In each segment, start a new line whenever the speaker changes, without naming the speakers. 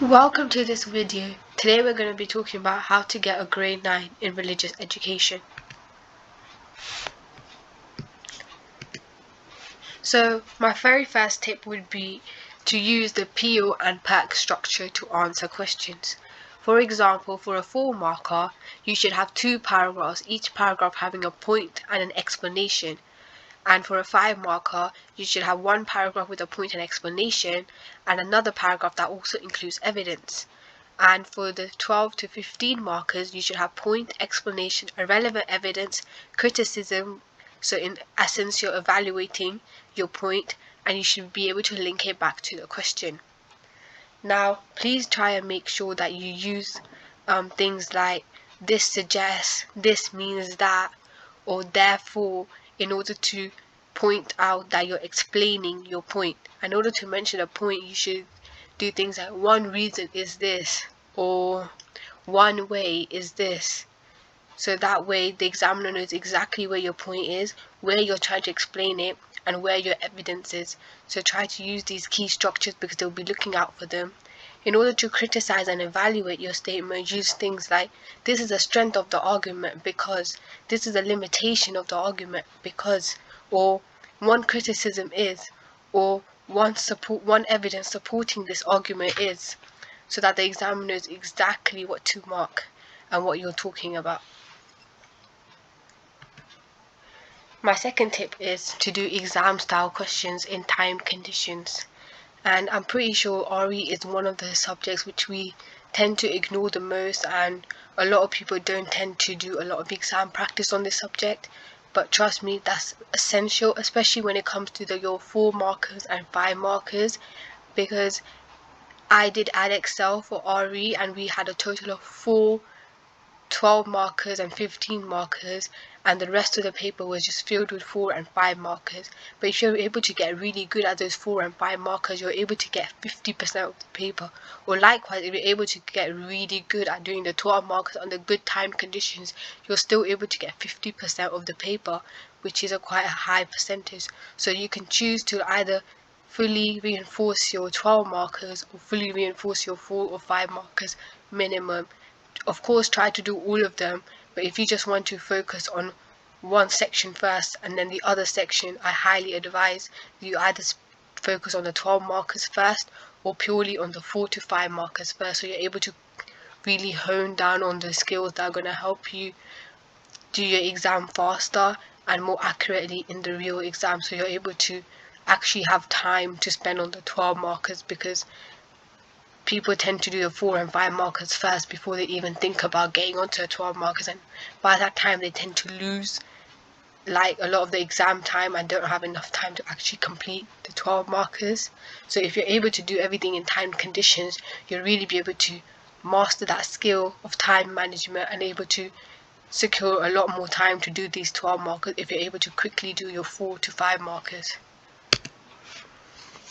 Welcome to this video. Today we're going to be talking about how to get a grade 9 in religious education. So my very first tip would be to use the PO and PERC structure to answer questions. For example, for a 4 marker, you should have 2 paragraphs, each paragraph having a point and an explanation. And for a 5 marker, you should have 1 paragraph with a point and explanation and another paragraph that also includes evidence. And for the 12 to 15 markers, you should have point, explanation, irrelevant evidence, criticism. So in essence, you're evaluating your point and you should be able to link it back to the question. Now, please try and make sure that you use things like this suggests, this means that, or therefore, in order to point out that you're explaining your point. In order to mention a point, you should do things like one reason is this, or one way is this. So that way the examiner knows exactly where your point is, where you're trying to explain it, and where your evidence is. So try to use these key structures because they'll be looking out for them. In order to criticize and evaluate your statement, use things like this is a strength of the argument because, this is a limitation of the argument because, or one criticism is, or one evidence supporting this argument is, so that the examiner knows exactly what to mark and what you're talking about. My second tip is to do exam style questions in timed conditions. And I'm pretty sure RE is one of the subjects which we tend to ignore the most, and a lot of people don't tend to do a lot of exam practice on this subject. But trust me, that's essential, especially when it comes to your 4 markers and 5 markers, because I did Excel for RE and we had a total of 4 12 markers and 15 markers, and the rest of the paper was just filled with 4 and 5 markers. But if you're able to get really good at those 4 and 5 markers, you're able to get 50% of the paper. Or likewise, if you're able to get really good at doing the 12 markers under good time conditions, you're still able to get 50% of the paper, which is quite a high percentage. So you can choose to either fully reinforce your 12 markers or fully reinforce your 4 or 5 markers minimum. Of course, try to do all of them, but if you just want to focus on one section first and then the other section, I highly advise you either focus on the 12 markers first or purely on the 4 to 5 markers first, so you're able to really hone down on the skills that are going to help you do your exam faster and more accurately in the real exam, so you're able to actually have time to spend on the 12 markers, because people tend to do the 4 and 5 markers first before they even think about getting onto the 12 markers, and by that time they tend to lose like a lot of the exam time and don't have enough time to actually complete the 12 markers. So if you're able to do everything in timed conditions, you'll really be able to master that skill of time management and able to secure a lot more time to do these 12 markers if you're able to quickly do your 4 to 5 markers.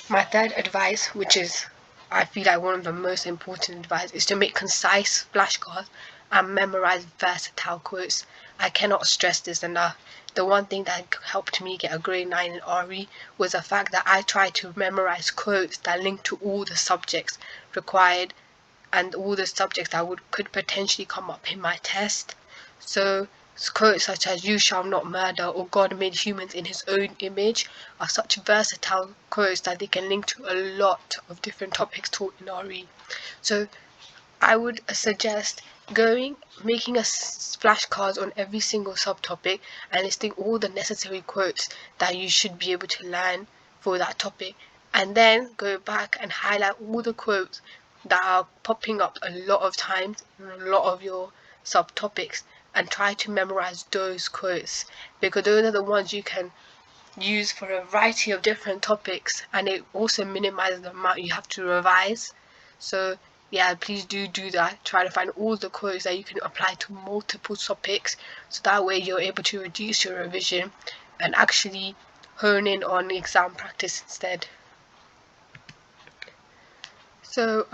My third advice, which is I feel like one of the most important advice, is to make concise flashcards and memorize versatile quotes. I cannot stress this enough. The one thing that helped me get a grade 9 in RE was the fact that I tried to memorize quotes that link to all the subjects required and all the subjects that could potentially come up in my test. So quotes such as "you shall not murder" or "God made humans in his own image" are such versatile quotes that they can link to a lot of different topics taught in RE. So I would suggest making flashcards on every single subtopic and listing all the necessary quotes that you should be able to learn for that topic, and then go back and highlight all the quotes that are popping up a lot of times in a lot of your subtopics and try to memorize those quotes, because those are the ones you can use for a variety of different topics, and it also minimizes the amount you have to revise. So yeah, please do that. Try to find all the quotes that you can apply to multiple topics, so that way you're able to reduce your revision and actually hone in on exam practice instead. So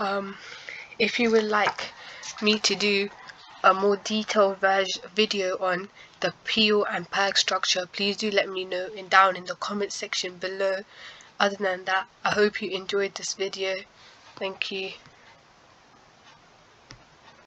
if you would like me to do a more detailed video on the PO and PERC structure, please do let me know down in the comment section below. Other than that, I hope you enjoyed this video. Thank you.